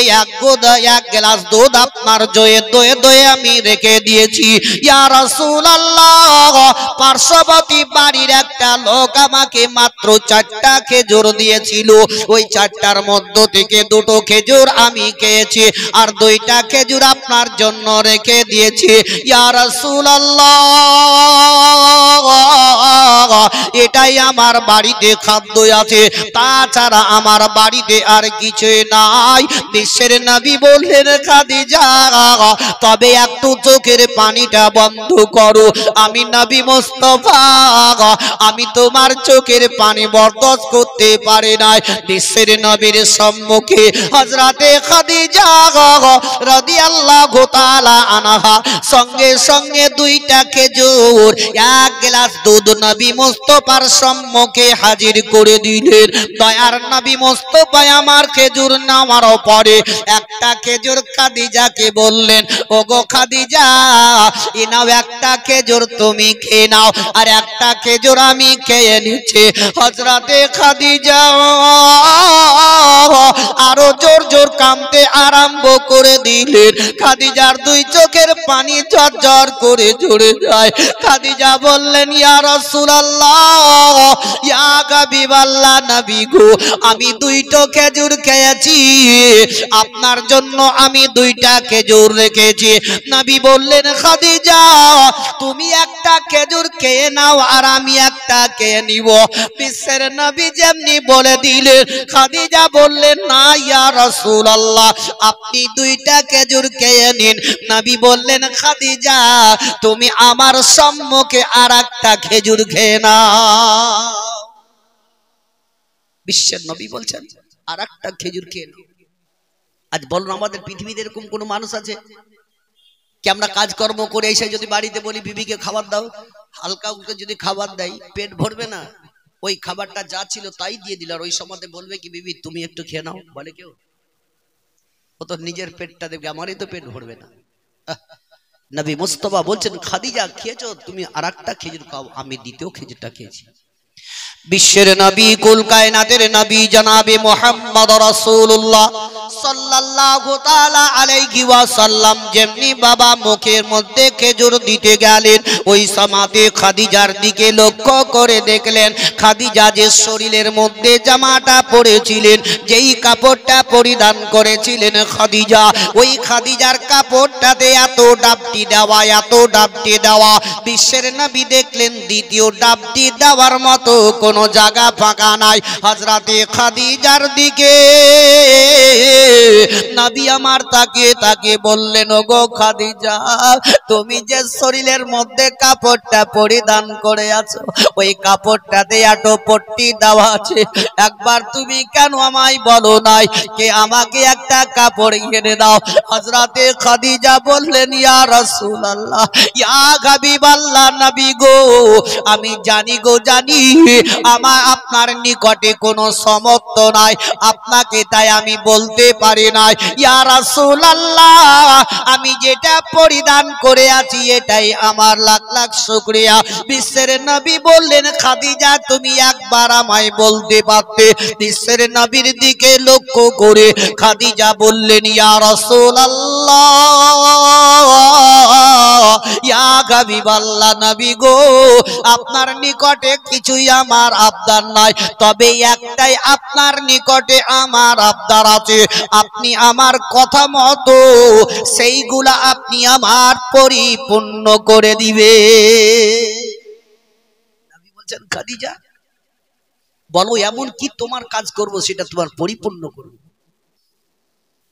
এক গ্লাস দুধ আপনার দয়ে আমি রেখে দিয়েছি। ইয়া রাসূলুল্লাহ, পার্শ্ববর্তী বাড়ির একটা লোক আমাকে মাত্র 4টা খেজুর দিয়েছিল, ওই 4টার মধ্য থেকে 2টো খেজুর আমি খেয়েছি, আর 2টা খেজুর আপনার জন্য রেখে দিয়েছি। ইয়া রাসূলুল্লাহ, এটাই আমার বাড়িতে খাদ্য আছে, তাছাড়া আমার বাড়িতে আর কিছু নাই। বিশ্বের নবী বললেন, খাদিজা, তবে একটু চোখের পানিটা বন্ধ করো, আমি নবী মুস্তাফা, আমি তোমার চোখের পানি বরদাস্ত করতে পারি না। বিশ্বের নবীর সম্মুখে হযরতে খাদিজা রাদিয়াল্লাহু তাআলা আনহা সঙ্গে সঙ্গে 2টা খেজুর 1 গ্লাস দুধ নবী মুস্তাফার সম্মুখে হাজির করে দিলেন। দয়ার নবী মুস্তাফা আমার খেজুর নেওয়ার পরে একটা খেজুর খাদিজাকে বললেন, ওগো খাদিজা, এ নাও একটা খেজুর তুমি খেয়ে নাও, আর একটা খেজুর আমি খেয়ে নিচ্ছি। হযরতে খাদিজা আরো জোর জোর কাঁদতে আরম্ভ করে দিলেন। খাদিজার 2 চোখের পানি ঝরঝর করে ঝরে যায়। খাদিজা বললেন, ইয়া রাসূলুল্লাহ, ইয়া হাবিবাল্লাহ, নবী গো, আমি 2টো খেজুর খেয়েছি, আপনার জন্য আমি 2টা খেজুর রেখেছি। নবী বললেন, খাদিজা, তুমি একটা খেজুর খেয়ে নাও, আর আমি একটা খেয়ে নিব। বিশ্বের নবী যেমনি বলে দিলেন, খাদিজা বললেন, না ইয়া রাসূলুল্লাহ, আপনি 2টা খেজুর খেয়ে নিন। নবী বললেন, খাদিজা, তুমি আমার সম্মুখে আর একটা খেজুর খেয়ে নাও। বিশ্বের নবী বলছেন, আর একটা খেজুর খেয়ে নাও। আজ বলুন, আমাদের পৃথিবীতে এরকম কোন মানুষ আছে কি আমরা কাজকর্ম করে এসে যদি বাড়িতে বলি বিবিকে খাবার দাও, হালকা উল্কা যদি খাবার দেয়, পেট ভরবে না? ওই খাবারটা যা ছিল তাই দিয়ে দিল, আর ওই সময়তে বলবে কি, বিবি তুমি একটু খেয়ে নাও? বলে কেউ? ও তো নিজের পেটটা দেখবে, আমারই তো পেট ভরবে না। নবী মুস্তাফা বলছেন, খাদিজা, খেয়েছো তুমি, আর একটা খেজুর খাও। আমি দ্বিতীয় খেজুরটা খেয়েছি। বিশ্বের নবী কুল কায়নাতের নবী জনাবে মুহাম্মদ রাসূলুল্লাহ সাল্লাল্লাহু তাআলা আলাইহি ওয়াসাল্লাম যেমনি বাবা মুখের মধ্যে খেজুর দিতে গেলেন ওই সময়তে খাদিজার দিকে লক্ষ্য করে দেখলেন খাদিজা যে শরীরের মধ্যে জামাটা পরেছিলেন যেই কাপড়টা পরিধান করেছিলেন খাদিজা ওই খাদিজার কাপড়টাতে এত ডাবটি দেওয়া বিশ্বের নবী দেখলেন দ্বিতীয় ডাবটি দেওয়ার মতো কোনো জায়গা ফাঁকা নাই হযরতে খাদিজার দিকে নবী আমার তাকিয়ে বললেন ওগো খাদিজা তুমি যে শরীরের মধ্যে কাপড়টা পরিধান করে আছো ওই কাপড়টাতে এত পট্টি দেওয়া আছে একবার তুমি কেন আমায় বলো নাই কে আমাকে একটা কাপড় এনে দাও হযরতে খাদিজা বললেন ইয়া রাসূলুল্লাহ ইয়া হাবিবাল্লাহ নবী গো আমি জানি আমার আপনার নিকটে কোনো সমর্থ নাই আপনাকে তাই আমি বলতে পারি না ইয়া রাসূলুল্লাহ আমি যেটা পরিধান করে আছি এটাই আমার লাখ লাখ শুকরিয়া বিশ্বের নবী বললেন খাদিজা তুমি একবার আমায় বলতে পারতে বিশ্বের নবীর দিকে লক্ষ্য করে খাদিজা বললেন ইয়া রাসূলুল্লাহ ইয়া হাবিবাল্লাহ নবী গো আপনার নিকটে কিছুই আমার আবদার নাই তবে একটাই আপনার নিকটে আমার আবদার আছে আপনি আমার কথা মতো সেইগুলা আপনি আমার পরিপূর্ণ করে দিবে নবী বলছেন খাদিজা বলো এমন কি তোমার কাজ করব সেটা তোমার পরিপূর্ণ করব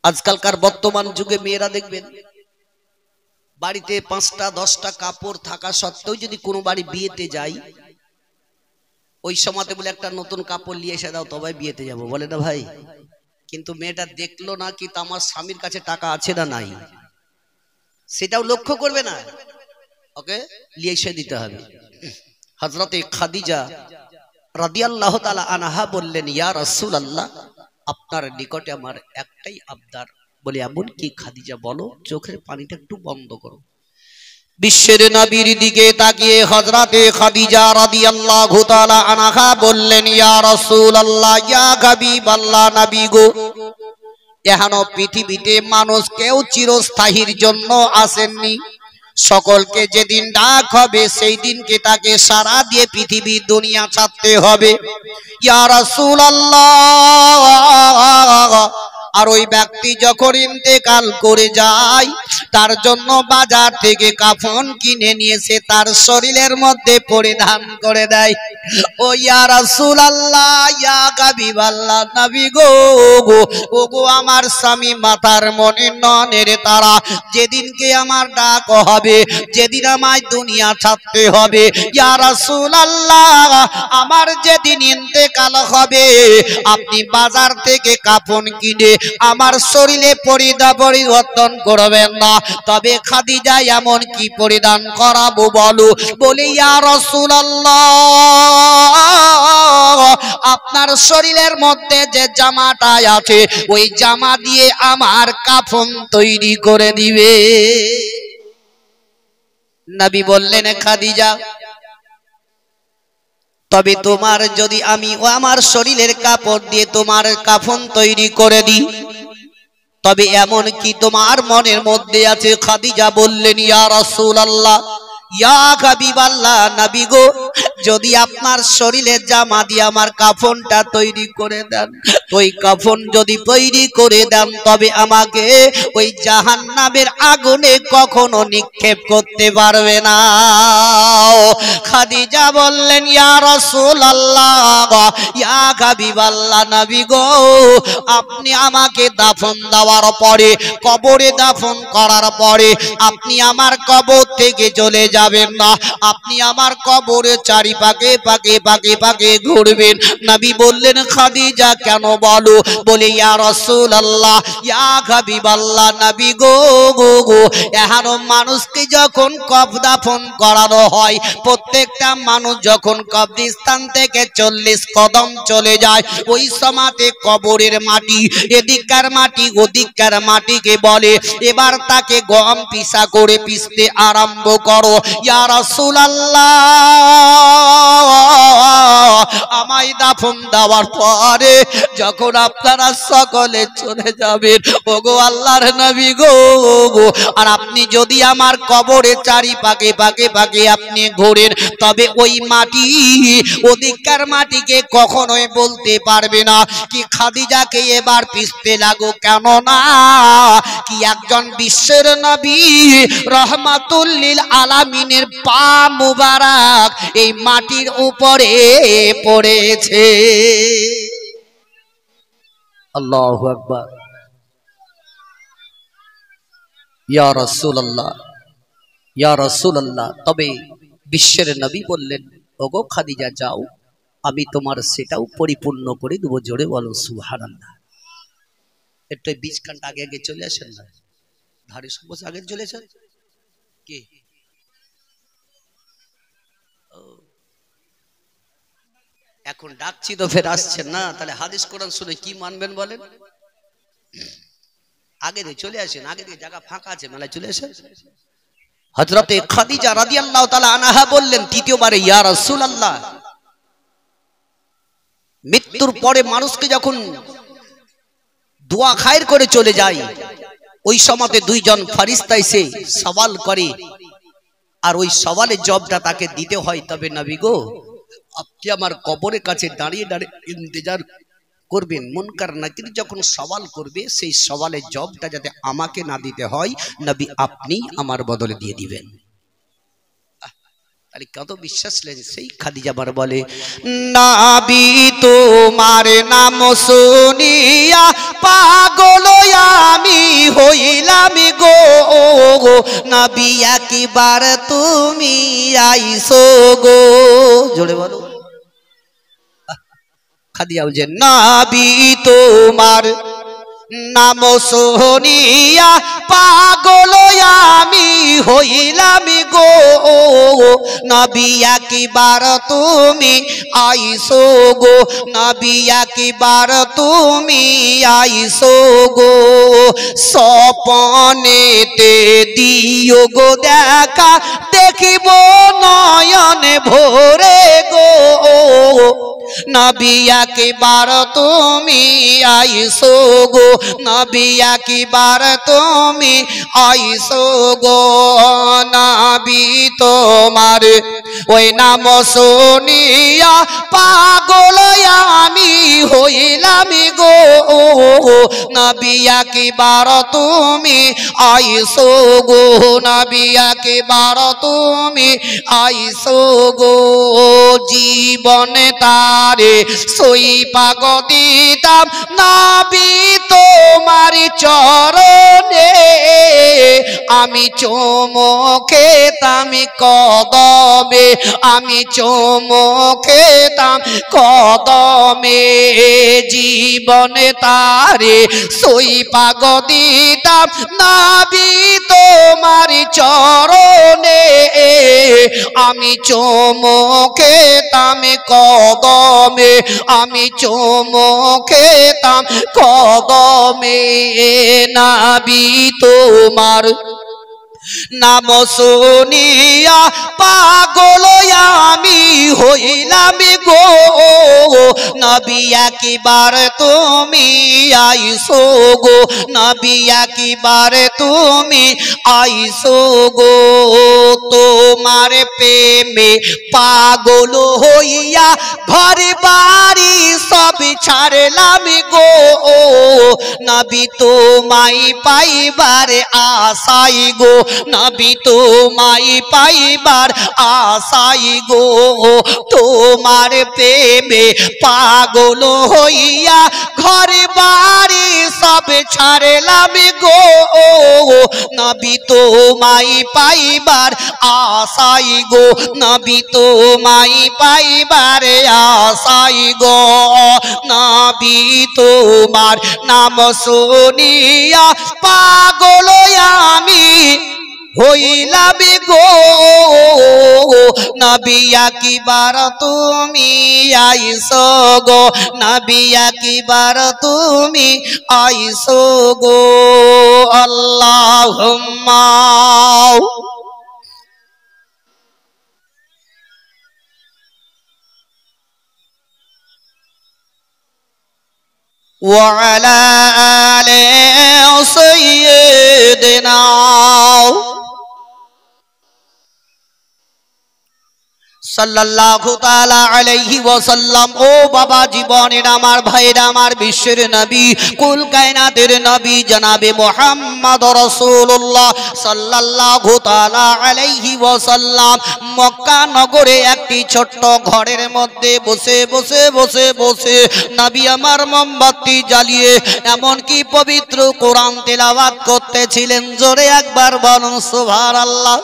আজকালকার বর্তমান যুগে মেয়েরা দেখবেন বাড়িতে 5টা 10টা কাপড় থাকা সত্ত্বেও যদি কোনো বাড়ি বিয়েতে যাই ওই সময়তে বলে একটা নতুন কাপড় নিয়ে এসে দাও তবে বিয়েতে যাব বলে না ভাই কিন্তু মেয়েটা দেখলো না কি আমার স্বামীর কাছে টাকা আছে না নাই সেটাও লক্ষ্য করবে না ওকে নিয়ে এসে দিতে হবে হযরতে খাদিজা রাদিয়াল্লাহু তাআলা আনহা বললেন ইয়া রাসূলুল্লাহ আপনার নিকটে আমার একটাই আবদার বলে এমন কি খাদিজা বলো চোখের পানিটা একটু বন্ধ করো বিশ্বের নবীর দিকে তাকিয়ে হযরতে খাদিজা রাদিয়াল্লাহু তাআলা আনহা বললেন ইয়া রাসূলুল্লাহ ইয়া হাবিবাল্লাহ নবী গো এখনো পৃথিবীতে মানুষ কেউ চিরস্থায়ীর জন্য আসেননি সকলকে যেদিন ডাক হবে সেই দিনকে তাকে সারা দিয়ে পৃথিবী দুনিয়া ছাড়তে হবে ইয়া রাসূলুল্লাহ আর ওই ব্যক্তি যখন ইন্তেকাল করে যায় তার জন্য বাজার থেকে কাফন কিনে নিয়ে এসে তার শরীরের মধ্যে পরিধান করে দেয় ও ইয়া রাসূলুল্লাহ ইয়া হাবিবাল্লাহ নবী গো ওগো আমার স্বামী মাতার মনে ননের তারা যেদিনকে আমার ডাক হবে যেদিন আমায় দুনিয়া ছাড়তে হবে ইয়া রাসূলুল্লাহ আমার যেদিন ইন্তেকাল হবে আপনি বাজার থেকে কাফন কিনে আমার শরীরে পরিবর্তন করবেন না তবে খাদিজা এমন কি পরিধান করাবো বলো বলে ইয়া রাসূলুল্লাহ আপনার শরীরের মধ্যে যে জামাটা আছে ওই জামা দিয়ে আমার কাফন তৈরি করে দিবে নবী বললেন খাদিজা তবে তোমার যদি আমি আমার শরীরের কাপড় দিয়ে তোমার কাফন তৈরি করে দিই তবে এমন কি তোমার মনের মধ্যে আছে খাদিজা বললেন ইয়া রাসূলুল্লাহ ইয়া হাবিবাল্লাহ নবী গো যদি আপনার শরীরের জামা দিয়ে আমার কাফনটা তৈরি করে দেন ওই কাফন যদি তৈরি করে দেন তবে আমাকে ওই জাহান্নামের আগুনে কখনো নিক্ষেপ করতে পারবে না খাদিজা বললেন ইয়া রাসূলুল্লাহ ইয়া হাবিবাল্লাহ নবী গো আপনি আমাকে দাফন দেওয়ার পরে কবরে দাফন করার পরে আপনি আমার কবর থেকে চলে যাবেন না আপনি আমার কবরে চারিপাশে পাকে ঘুরবেন নবী বললেন খাদিজা কেন বলো বলে ইয়া রাসূলুল্লাহ ইয়া হাবিবাল্লাহ নবী গো এখনো মানুষকে যখন কবর দাফন করানো হয় প্রত্যেকটা মানুষ যখন কবরস্থান থেকে 40 কদম চলে যায় ওই সময়তে কবরের মাটি এদিককার মাটি ওদিককার মাটিকে বলে এবার তাকে গম পিসা করে পিষতে আরম্ভ করো ইয়া রাসূলুল্লাহ আমায় দাফন দেওয়ার পরে যখন আপনারা সকলে চলে যাবেন, ওগো আল্লাহর নবী গো, আর আপনি যদি আমার কবরে চারিপাকে পাকে পাকে আপনি ঘোরেন, তবে ওই মাটি ওদিককার মাটিকে কখনোই বলতে পারবে না কি খাদিজাকে এবার পিছতে লাগো, কেন না কি একজন বিশ্বের নবী রহমাতুল লিল আলামিনের পা মুবারক এই মাটির উপরে পড়েছে। আল্লাহু আকবার। ইয়া রাসূলুল্লাহ, ইয়া রাসূলুল্লাহ। তবে বিশ্বের নবী বললেন, ওগো খাদিজা যাও, আমি তোমার সেটাও পরিপূর্ণ করে দেবো। জোরে বলো সুবহানাল্লাহ। একটু বীজ কান্ড আগে আগে চলে আসেন না, ধারে সবুজ আগে চলে আসেন। কি এখন ডাকছি তো ফের আসছেন না, তাহলে হাদিস কোরআন শুনে কি মানবেন বলেন? আগে দিয়ে চলে আসেন, আগে দিয়ে জায়গা ফাঁকা আছে, মেলায় চলে আসেন। হযরতে খাদিজা রাদিয়াল্লাহু তাআলা আনহা বললেন তৃতীয়বারে, ইয়া রাসূলুল্লাহ, মৃত্যুর পরে মানুষকে যখন দোয়া খায়ের করে চলে যায়, ওই সময়তে দুইজন ফেরেশতা এসে সওয়াল করে, আর ওই সওয়ালের জবাবটা তাকে দিতে হয়। তবে নবী গো, আপনি আমার কবরের কাছে দাঁড়িয়ে দাঁড়িয়ে ইন্তজার করবেন, মুনকার নাকির যখন সওয়াল করবে সেই সওয়ালের জবাবটা যাতে আমাকে না দিতে হয়, নবী আপনি আমার বদলে দিয়ে দিবেন। তাহলে কত বিশ্বাস লেন। সেই খাদিজা বার বলে, নবী তোমার নাম শুনিয়া পাগল আমি হইলাম গো, নবী একবার তুমি আইসো গো। জোরে বলো। খাদিজা বলছে, নবী তোমার নাম শুনিয়া পাগল আমি হইলাম গো, নবী একবার তুমি আইসো গো, নবী একবার তুমি আইসো গো, স্বপ্নেতে দিও গো দেখা, দেখিব নয়নে ভরে গো, নবী একবার তুমি আইসো গো, নবী একবার তুমি আইসো গো, নবী তোমার ওই নাম শুনিয়া পাগল আমি হইলাম গো, নবী একবার তুমি আইসো গো, নবী একবার তুমি আইসো গো, জীবনে তারে সই পাগ দিতাম নবী তোমার চরণে, আমি চুমো খেতাম কদমে, আমি চুমো খেতাম কদমে, জীবনে তারে সই পাগ দিতাম নবী তোমার চরণে, আমি চুমো খেতাম কদমে, আমি চুমো খেতাম কদমে, নবী তোমার নাম শুনিয়া পাগল আমি হইলাম গো, নবী একবার তুমি আইসো গো, নবী একবার তুমি আইসো গো, তোমার প্রেমে পাগল হইয়া ঘর বাড়ি সব ছাড়লাম গো, নবী তোমায় পাইবার আশাই গো, নবী তোমায় পাইবার আশাই গো, তোমার প্রেমে পাগল হইয়া ঘর বাড়ি সব ছাড়লাম গো, নবী তোমায় পাইবার আশাই গো, নবী তোমায় পাইবার আশাই গো, নবী তোমার নাম শুনিয়া পাগল আমি হইলাম গো, নবী একবার তুমি আইসো গো, নবী একবার তুমি আইসো গো। আল্লাহুম্মা وعلى آل سيدنا সাল্লাল্লাহু তাআলা আলাইহি ওয়াসাল্লাম। ও বাবা জীবনের আমার ভাইরা আমার, বিশ্বের নবী, কুল কায়নাতের নবী জনাবে মুহাম্মদ রাসূলুল্লাহ সাল্লাল্লাহু তাআলা আলাইহি ওয়াসাল্লাম মক্কা নগরে একটি ছোট্ট ঘরের মধ্যে বসে বসে বসে বসে নবী আমার মোমবাতি জ্বালিয়ে এমন কি পবিত্র কোরআন তেলাওয়াত করতেছিলেন। জোরে একবার বলুন সুবহানাল্লাহ।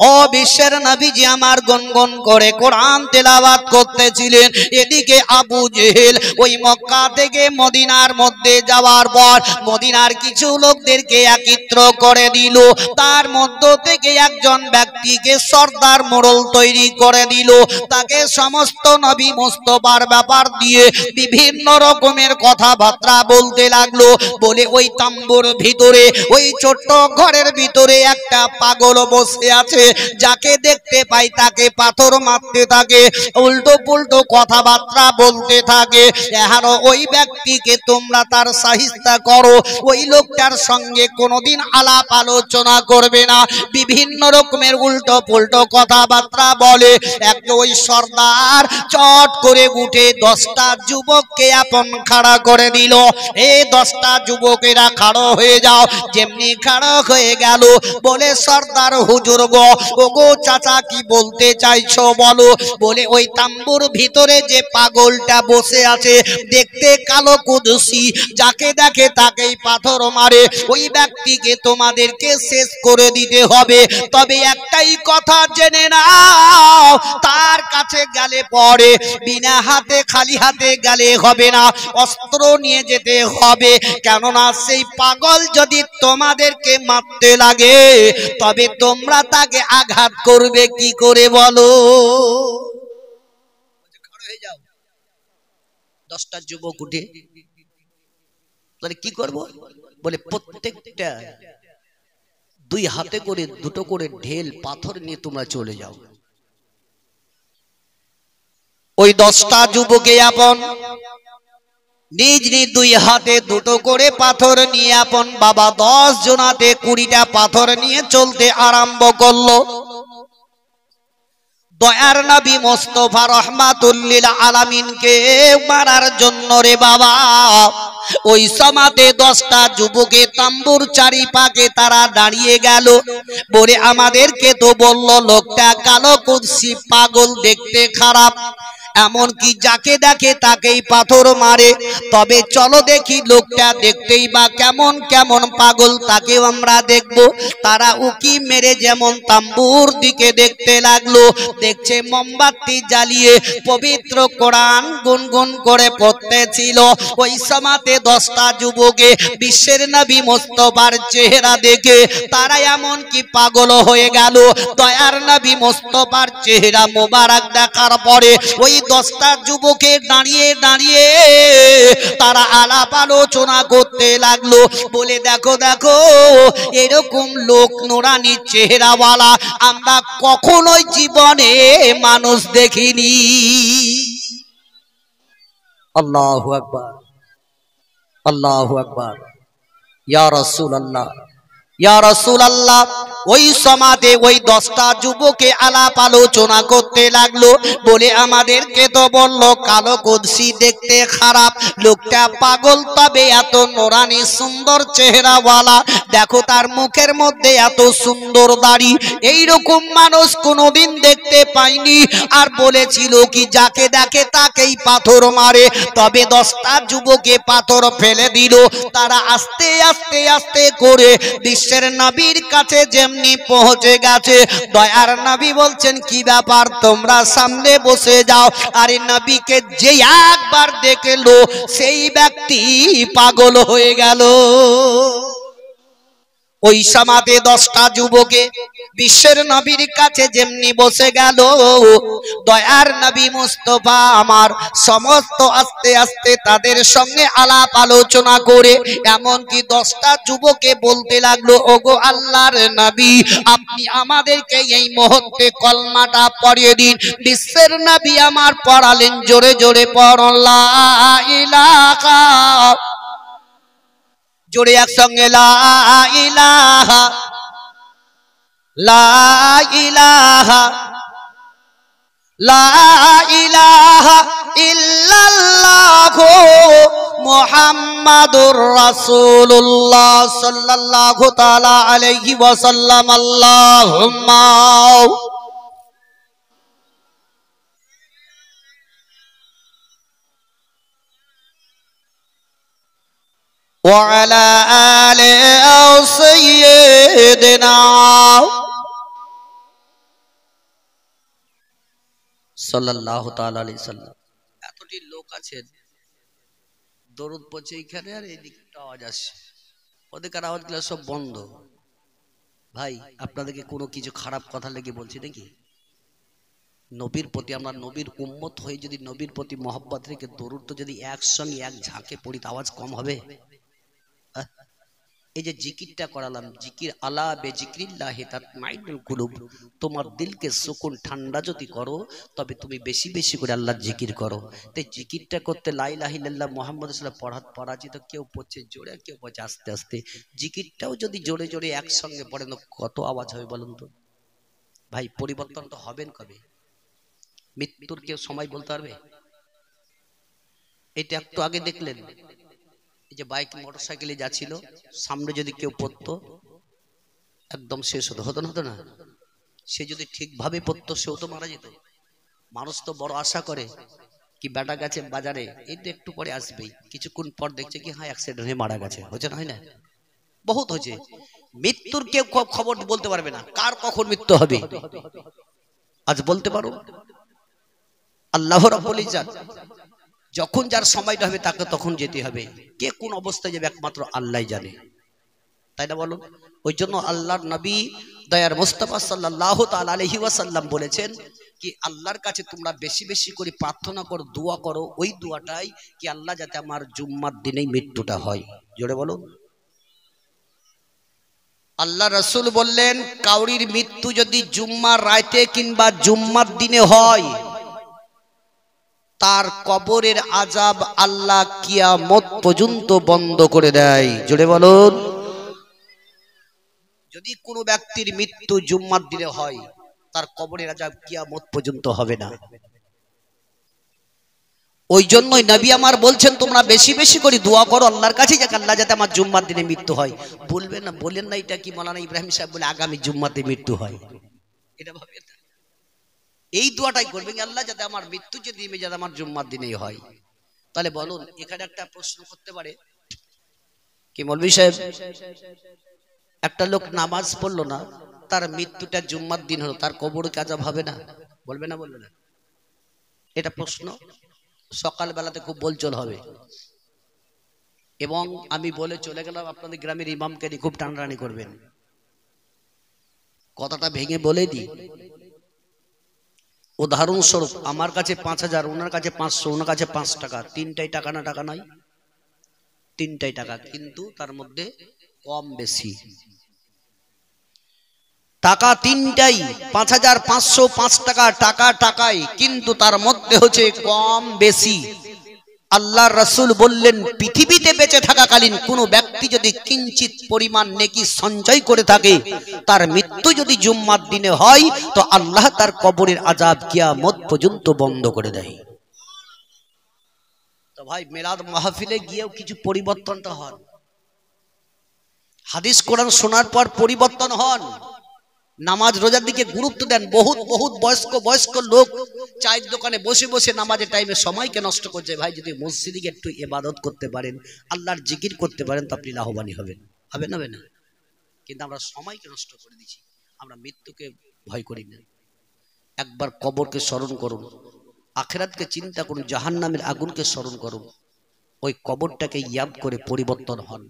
ও বিশ্বের নবীজি আমার গুনগুন করে কোরআন তেলাওয়াত করতেছিলেন। এদিকে আবু জেহেল ওই মক্কা থেকে মদিনার মধ্যে যাওয়ার পর মদিনার কিছু লোকদেরকে একত্র করে দিল। তার মধ্য থেকে একজন ব্যক্তিকে সর্দার মোড়ল তৈরি করে দিল। তাকে সমস্ত নবী মুস্তাফার ব্যাপার দিয়ে বিভিন্ন রকমের কথাবার্তা বলতে লাগলো। বলে ওই তাম্বুর ভিতরে, ওই ছোট্ট ঘরের ভিতরে একটা পাগল বসে আছে, যাকে দেখতে পাই তাকে পাথর মারতে থাকে, উল্টো পুল্টো কথাবার্তা বলতে থাকে। এখন ওই ব্যক্তিকে তোমরা তার সাহিস্তা করো, ওই লোকটার সঙ্গে কোনোদিন আলাপ আলোচনা করবে না, বিভিন্ন রকমের উল্টো পুল্টো কথাবার্তা বলে। একটা ওই সর্দার চট করে উঠে 10টা যুবককে আপন খাড়া করে দিল। এই 10টা যুবকেরা খাড়ো হয়ে যাও। যেমনি খাড়ো হয়ে গেল, বলে সর্দার হুজুর গো, ওগো চাচা কি বলতে চাইছো বলো। বলে ওই তাম্বুর ভিতরে যে পাগলটা বসে আছে, দেখতে কালো কুদসি, যাকে দেখে তাকেই পাথর মারে, ওই ব্যক্তিকে তোমাদেরকে শেষ করে দিতে হবে। তবে একটাই কথা জেনে নাও, তার কাছে গেলে পরে বিনা হাতে খালি হাতে গেলে হবে না, অস্ত্র নিয়ে যেতে হবে। কেননা সেই পাগল যদি তোমাদেরকে মারতে লাগে তবে তোমরা তাকে আঘাত করবে কি করে বলো। 10টা যুবক উঠে তাহলে কি করব, বলে প্রত্যেকটা 2 হাতে করে 2টো করে ঢেল পাথর নিয়ে তোমরা চলে যাও। ওই 10টা যুবকে আপন নিজ নিজ 2 হাতে 2টো করে পাথর নিয়ে আপন বাবা 10 জনাতে 20টা পাথর নিয়ে চলতে আরম্ভ করলো। দয়ার নবী মুস্তাফা রাহমাতুল লিল আলামিনকে মারার জন্য রে বাবা ওই সমাতে 10টা যুবকে তাম্বুর চারিপাকে তারা দাঁড়িয়ে গেল। বলে আমাদেরকে তো বলল লোকটা কালো কুদসি, পাগল, দেখতে খারাপ, এমন কি যাকে দেখে তাকেই পাথর মারে। তবে চলো দেখি লোকটা দেখতেই বা কেমন কেমন পাগল, তাকেও আমরা দেখব। তারা উকি মেরে যেমন তাম্বুর দিকে দেখতে লাগলো, দেখছে মোমবাতি জ্বালিয়ে পবিত্র কোরআন গুনগুন করে পড়তেছিল। ওই সমাতে 10টা যুবকে বিশ্বের নবী মুস্তাফার চেহারা দেখে তারা এমন কি পাগল হয়ে গেল। দয়ার নবী মুস্তাফার চেহারা মোবারক দেখার পরে ওই 10টা যুবকের দাঁড়িয়ে দাঁড়িয়ে তারা আলাপ আলোচনা করতে লাগলো। বলে দেখো দেখো, এরকম লোক নুরানি চেহারাওয়ালা আমরা কখনোই জীবনে মানুষ দেখিনি। আল্লাহু আকবার, আল্লাহু আকবার, ইয়া রাসূলুল্লাহ, ইয়া রাসূলুল্লাহ। ওই সমাজে ওই 10টা যুবকে আলাপ আলোচনা করতে লাগলো। বলে আমাদেরকে তো বললো কালো কুদসি, দেখতে খারাপ, লোকটা পাগল, তবে এত নোরানি সুন্দর চেহারাওয়ালা, দেখো তার মুখের মধ্যে এত সুন্দর দাড়ি, এইরকম মানুষ কোনোদিন দেখতে পাইনি। আর বলেছিল কি যাকে দেখে তাকেই পাথর মারে। তবে 10টা যুবকে পাথর ফেলে দিল। তারা আস্তে আস্তে আস্তে করে বিশ্বের নবীর কাছে যেমনি পৌঁছে গেছে, দয়ার নবী বলছেন কি ব্যাপার, তোমরা সামনে বসে যাও। আরে নবীকে যে একবার দেখলো সেই ব্যক্তি পাগল হয়ে গেল। ওই সমাজে 10টা যুবকে বিশ্বের নবীর কাছে যেমনি বসে গেল, দয়ার নবী মুস্তাফা আমার সমস্ত আস্তে আস্তে তাদের সঙ্গে আলাপ আলোচনা করে এমনকি 10টা যুবককে বলতে লাগলো, ওগো আল্লাহর নবী, আপনি আমাদেরকে এই মুহূর্তে কলমাটা পড়িয়ে দিন। বিশ্বের নবী আমার পড়ালেন, জোরে জোরে পড়ুন লা ইলাহা, জোরে একসঙ্গে লা ইলাহা, লা ইলাহা, লা ইলাহা ইল্লাল্লাহু মুহাম্মাদুর রাসূলুল্লাহ সাল্লাল্লাহু তাআলা আলাইহি ওয়াসাল্লাম। আল্লাহুম্মা ওয়া আলা আলি সাইয়্যিদিনা সাল্লাল্লাহু তাআলা আলাইহি সাল্লাম। এতটি লোক আছেন, দরুদ পড়ছে এখানে, আর এইদিকে আওয়াজ আসছে, ওদিকের আওয়াজগুলো সব বন্ধ। ভাই আপনাদেরকে কোনো কিছু খারাপ কথা লেগে বলছি নাকি? নবীর প্রতি আমরা নবীর উম্মত হয়ে যদি নবীর প্রতি মহব্বত রেখে দরুদ তো যদি একসঙ্গে এক ঝাঁকে পড়ি, আওয়াজ কম হবে? এই যে জিকিরটা করালাম, জিকির আলা বে জিক্রিল্লাহি তাতমাইনুল কুলুব, তোমার দিলকে সুকুন ঠান্ডা যদি করো তবে তুমি বেশি বেশি করে আল্লাহর জিকির করো। তাই জিকিরটা করতে লা ইলাহা ইল্লাল্লাহ মুহাম্মদ রাসূলুল্লাহ পরাজিত, কেউ পড়ছে জোরে, কেউ পড়ছে আস্তে আস্তে। জিকিরটাও যদি জোরে জোরে একসঙ্গে পড়েন কত আওয়াজ হবে বলুন তো? ভাই পরিবর্তন তো হবেন কবে? মৃত্যুর কেউ সময় বলতে পারবে? এটা একটু আগে দেখলেন, এই যে বাইক মোটর সাইকেলে যাচ্ছিল, সামনে যদি কেউ পড়তো একদম শেষ হতো, হতো না? হতো না? সে যদি ঠিকভাবে পড়তো সেও তো মারা যেত। মানুষ তো বড় আশা করে কি বেটা গেছে বাজারে, এই তো একটু পরে আসবেই, কিছুক্ষণ পর দেখছে কি হ্যাঁ অ্যাক্সিডেন্ট হয়ে মারা গেছে। হচ্ছে না? হয় না? বহুত হয়েছে। মৃত্যুর কেউ খবর বলতে পারবে না, কার কখন মৃত্যু হবে আজ বলতে পারো? আল্লাহ রাব্বুল ইজ্জত যখন যার সময়টা হবে তাকে তখন যেতে হবে। কে কোন অবস্থায় যাবে একমাত্র আল্লাহই জানে, তাই না বলুন? ওই জন্য আল্লাহর নবী দয়ার মুস্তাফা সাল্লাল্লাহু তাআলা আলাইহি ওয়াসাল্লাম বলেছেন কি আল্লাহর কাছে তোমরা বেশি বেশি করে প্রার্থনা করো, দোয়া করো, ওই দোয়াটাই কি আল্লাহ যাতে আমার জুম্মার দিনেই মৃত্যুটা হয়। জোরে বলুন। আল্লাহ রাসূল বললেন কাউরির মৃত্যু যদি জুম্মার রাতে কিংবা জুম্মার দিনে হয়, তার কবরের আযাব আল্লাহ কিয়ামত পর্যন্ত বন্ধ করে দেয়। জোরে বলুন। যদি কোনো ব্যক্তির মৃত্যু জুম্মার দিনে হয়, তার কবরের আযাব কিয়ামত পর্যন্ত হবে না। ওই জন্যই নবী আমার বলছেন তোমরা বেশি বেশি করে দোয়া করো আল্লাহর কাছে যে আল্লাহ যাতে আমার জুম্মার দিনে মৃত্যু হয়। বলবেন না, বলেন না এটা কি মাওলানা ইব্রাহিম সাহেব বলে আগামী জুম্মাতে মৃত্যু হয়, এটা ভাবেন না। এই দোয়াটাই করবেন আল্লাহ যাতে আমার মৃত্যু যদি যাতে আমার জুম্মার দিনেই হয়। তাহলে বলুন, এখানে একটা প্রশ্ন করতে পারে কি মৌলভী সাহেব, একটা লোক নামাজ পড়লো না, তার মৃত্যুটা জুম্মার দিন হলো, তার কবরে আযাব হবে না? বলবে না? বলবে না? এটা প্রশ্ন সকাল বেলাতে খুব বলচল হবে। এবং আমি বলে চলে গেলাম, আপনাদের গ্রামের ইমামকে খুব টানাটানি করবেন। কথাটা ভেঙে বলে দিই, উদাহরণস্বরূপ আমার কাছে 5000, ওনার কাছে 500, ওনার কাছে 5 টাকা, তিনটাই টাকা না? টাকা নয়? তিনটাই টাকা, কিন্তু তার মধ্যে কম বেশি টাকা তিনটাই 5000, 500, 5 টাকা, টাকা টাকাই, কিন্তু তার মধ্যে হচ্ছে কম বেশি। আল্লাহর রাসূল বললেন পৃথিবীতে বেঁচে থাকাকালীন কোন ব্যক্তি যদি কিঞ্চিত পরিমাণ নেকি সঞ্চয় করে থাকে, তার মৃত্যু যদি জুম্মার দিনে হয় তো আল্লাহ তার কবরের আযাব কিয়ামত পর্যন্ত বন্ধ করে দেয়। তো ভাই মিলাদ মাহফিলে গিয়েও কিছু পরিবর্তনটা হন, হাদিস কোরআন শোনার পর পরিবর্তন হন, নামাজ রোজার দিকে গুরুত্ব দেন। বহুত বহুত বয়স্ক লোক চায়ের দোকানে বসে বসে নামাজের টাইমে সময়কে নষ্ট করছে। ভাই যদি মসজিদে একটু ইবাদত করতে পারেন, আল্লাহর জিকির করতে পারেন তো আপনি লাভবানই হবেন। হবে না? হবে না? কিন্তু আমরা সময়কে নষ্ট করে দিচ্ছি, আমরা মৃত্যুকে ভয় করি না। একবার কবরকে স্মরণ করুন, আখিরাতকে চিন্তা করুন, জাহান্নামের আগুনকে স্মরণ করুন, ওই কবরটাকে ইয়াদ করে পরিবর্তন হন।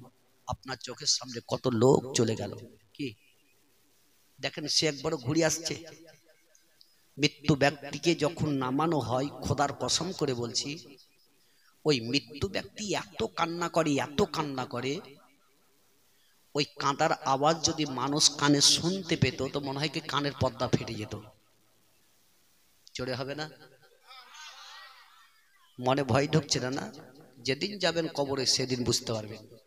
আপনার চোখের সামনে কত লোক চলে গেল, কি দেখেন সে একবার ঘুরে আসছে। মৃত্যু ব্যক্তিকে যখন নামানো হয়, খোদার কসম করে বলছি, ওই মৃত্যু ব্যক্তি এত কান্না করে, এত কান্না করে, ওই কাঁদার আওয়াজ যদি মানুষ কানে শুনতে পেত তো মনে হয় কি কানের পর্দা ফেটে যেত। জোরে হবে না? মনে ভয় ঢুকছে না? না, যেদিন যাবেন কবরে সেদিন বুঝতে পারবেন।